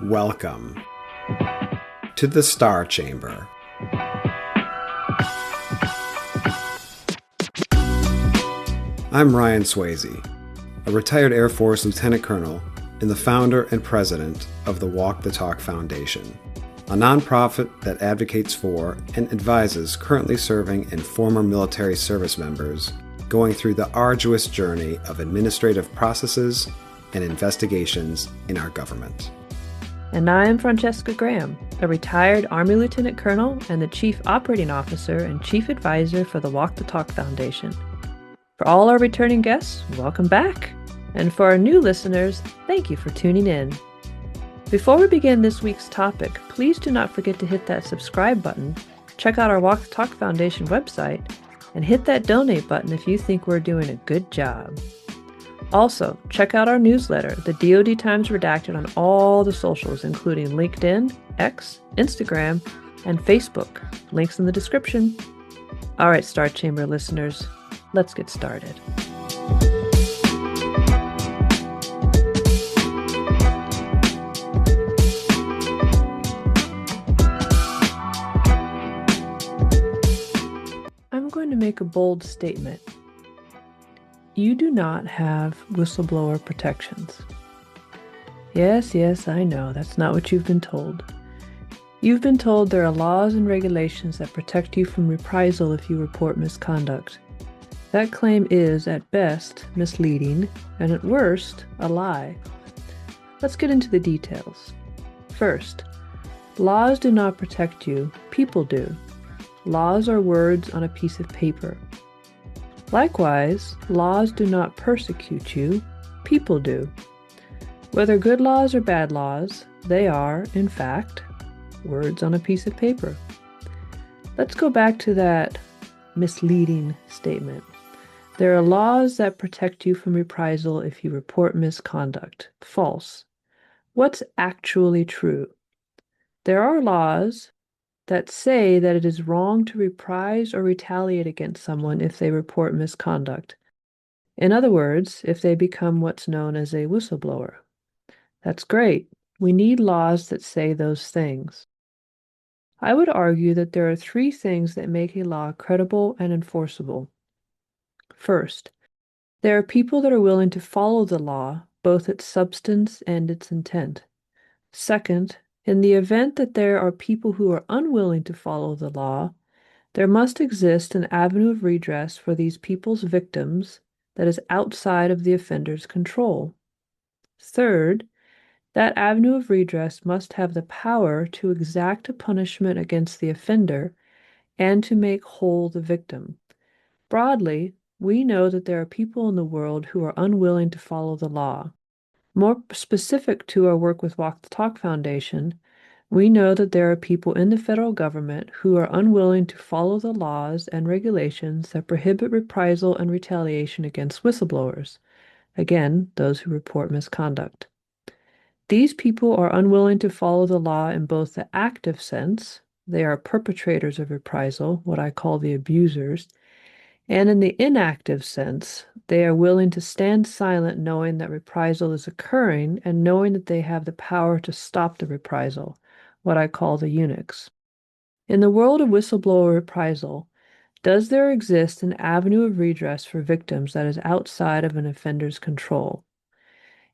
Welcome to the Star Chamber. I'm Ryan Swayze, a retired Air Force Lieutenant Colonel and the founder and president of the Walk the Talk Foundation, a nonprofit that advocates for and advises currently serving and former military service members going through the arduous journey of administrative processes and investigations in our government. And I am Francescagraham, a retired Army Lieutenant Colonel and the Chief Operating Officer and Chief Advisor for the Walk the Talk Foundation. For all our returning guests, welcome back. And for our new listeners, thank you for tuning in. Before we begin this week's topic, please do not forget to hit that subscribe button, check out our Walk the Talk Foundation website, and hit that donate button if you think we're doing a good job. Also, check out our newsletter, the DoD Times Redacted, on all the socials, including LinkedIn, X, Instagram, and Facebook. Links in the description. All right, Star Chamber listeners, let's get started. I'm going to make a bold statement. You do not have whistleblower protections. Yes, I know, that's not what you've been told. You've been told there are laws and regulations that protect you from reprisal if you report misconduct. That claim is, at best, misleading, and at worst, a lie. Let's get into the details. First, laws do not protect you, people do. Laws are words on a piece of paper. Likewise, laws do not persecute you, people do. Whether good laws or bad laws, they are, in fact, words on a piece of paper. Let's go back to that misleading statement. There are laws that protect you from reprisal if you report misconduct. False. What's actually true? There are laws that say that it is wrong to reprise or retaliate against someone if they report misconduct. In other words, if they become what's known as a whistleblower. That's great. We need laws that say those things. I would argue that there are three things that make a law credible and enforceable. First, there are people that are willing to follow the law, both its substance and its intent. Second, in the event that there are people who are unwilling to follow the law, there must exist an avenue of redress for these people's victims that is outside of the offender's control. Third, that avenue of redress must have the power to exact a punishment against the offender and to make whole the victim. Broadly, we know that there are people in the world who are unwilling to follow the law. More specific to our work with Walk the Talk Foundation, we know that there are people in the federal government who are unwilling to follow the laws and regulations that prohibit reprisal and retaliation against whistleblowers. Again, those who report misconduct. These people are unwilling to follow the law in both the active sense, they are perpetrators of reprisal, what I call the abusers, and in the inactive sense, they are willing to stand silent knowing that reprisal is occurring and knowing that they have the power to stop the reprisal, what I call the eunuchs. In the world of whistleblower reprisal, does there exist an avenue of redress for victims that is outside of an offender's control?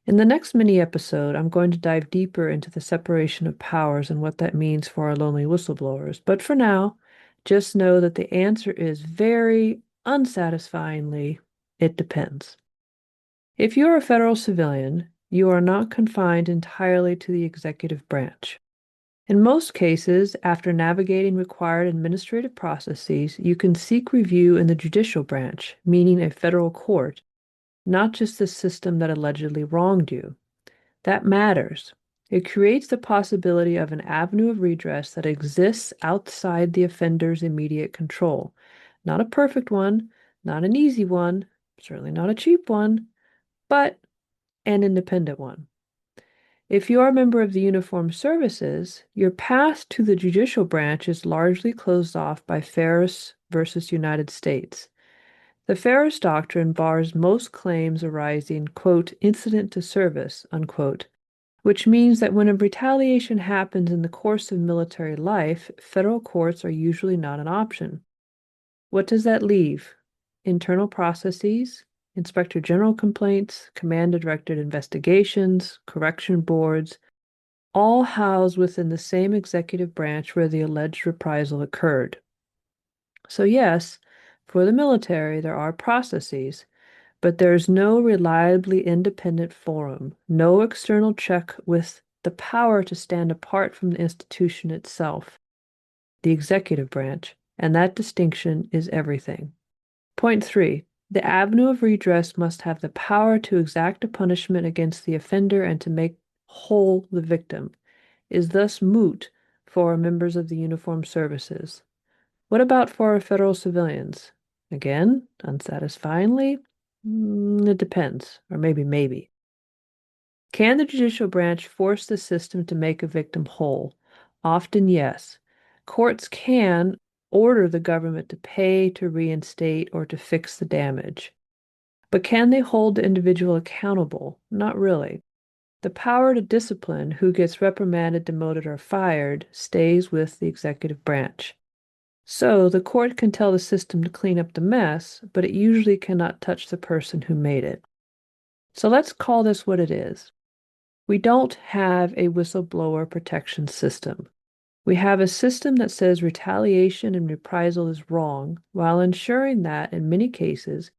In the next mini-episode, I'm going to dive deeper into the separation of powers and what that means for our lonely whistleblowers. But for now, just know that the answer is very unsatisfyingly, it depends. If you are a federal civilian, you are not confined entirely to the executive branch. In most cases, after navigating required administrative processes, you can seek review in the judicial branch, meaning a federal court, not just the system that allegedly wronged you. That matters. It creates the possibility of an avenue of redress that exists outside the offender's immediate control. Not a perfect one, not an easy one, certainly not a cheap one, but an independent one. If you are a member of the Uniformed Services, your path to the judicial branch is largely closed off by Ferris versus United States. The Ferris Doctrine bars most claims arising, quote, incident to service, unquote, which means that when a retaliation happens in the course of military life, federal courts are usually not an option. What does that leave? Internal processes, inspector general complaints, command-directed investigations, correction boards, all housed within the same executive branch where the alleged reprisal occurred. So yes, for the military, there are processes, but there's no reliably independent forum, no external check with the power to stand apart from the institution itself, the executive branch, and that distinction is everything. Point 3. The avenue of redress must have the power to exact a punishment against the offender and to make whole the victim, is thus moot for members of the uniformed services. What about for federal civilians? Again, unsatisfyingly, it depends, or maybe. Can the judicial branch force the system to make a victim whole? Often, yes. Courts can order the government to pay, to reinstate, or to fix the damage. But can they hold the individual accountable? Not really. The power to discipline who gets reprimanded, demoted, or fired stays with the executive branch. So the court can tell the system to clean up the mess, but it usually cannot touch the person who made it. So let's call this what it is. We don't have a whistleblower protection system. We have a system that says retaliation and reprisal is wrong, while ensuring that, in many cases,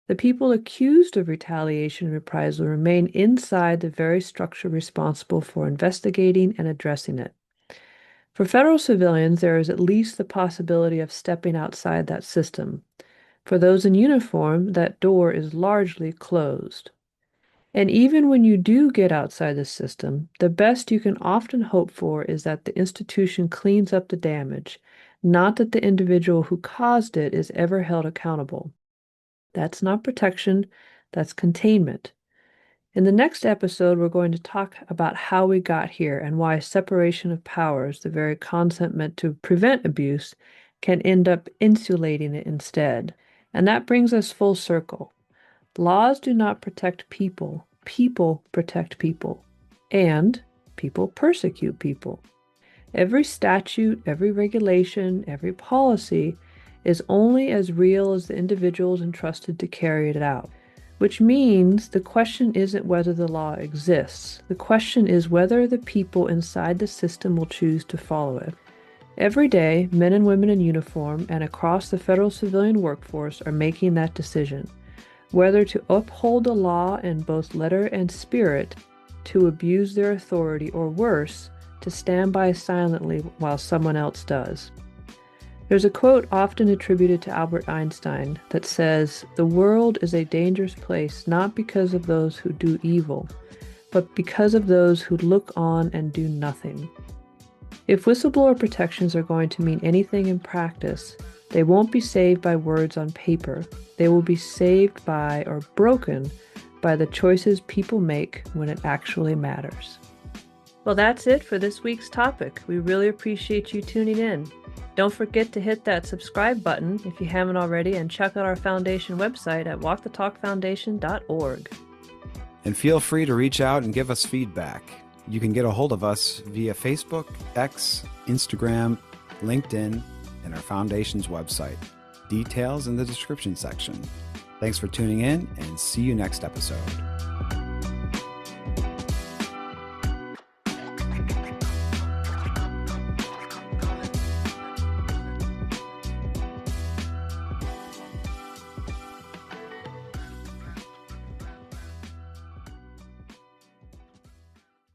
the people accused of retaliation and reprisal remain inside the very structure responsible for investigating and addressing it. For federal civilians, there is at least the possibility of stepping outside that system. For those in uniform, that door is largely closed. And even when you do get outside the system, the best you can often hope for is that the institution cleans up the damage, not that the individual who caused it is ever held accountable. That's not protection, that's containment. In the next episode, we're going to talk about how we got here and why separation of powers, the very concept meant to prevent abuse, can end up insulating it instead. And that brings us full circle. Laws do not protect people. People protect people. And people persecute people. Every statute, every regulation, every policy is only as real as the individuals entrusted to carry it out. Which means the question isn't whether the law exists. The question is whether the people inside the system will choose to follow it. Every day, men and women in uniform and across the federal civilian workforce are making that decision, whether to uphold the law in both letter and spirit, to abuse their authority, or worse, to stand by silently while someone else does. There's a quote often attributed to Albert Einstein that says, "The world is a dangerous place not because of those who do evil, but because of those who look on and do nothing." If whistleblower protections are going to mean anything in practice, they won't be saved by words on paper. They will be saved by, or broken, by the choices people make when it actually matters. Well, that's it for this week's topic. We really appreciate you tuning in. Don't forget to hit that subscribe button if you haven't already, and check out our foundation website at walkthetalkfoundation.org. And feel free to reach out and give us feedback. You can get a hold of us via Facebook, X, Instagram, LinkedIn, and our foundation's website. Details in the description section. Thanks for tuning in, and see you next episode.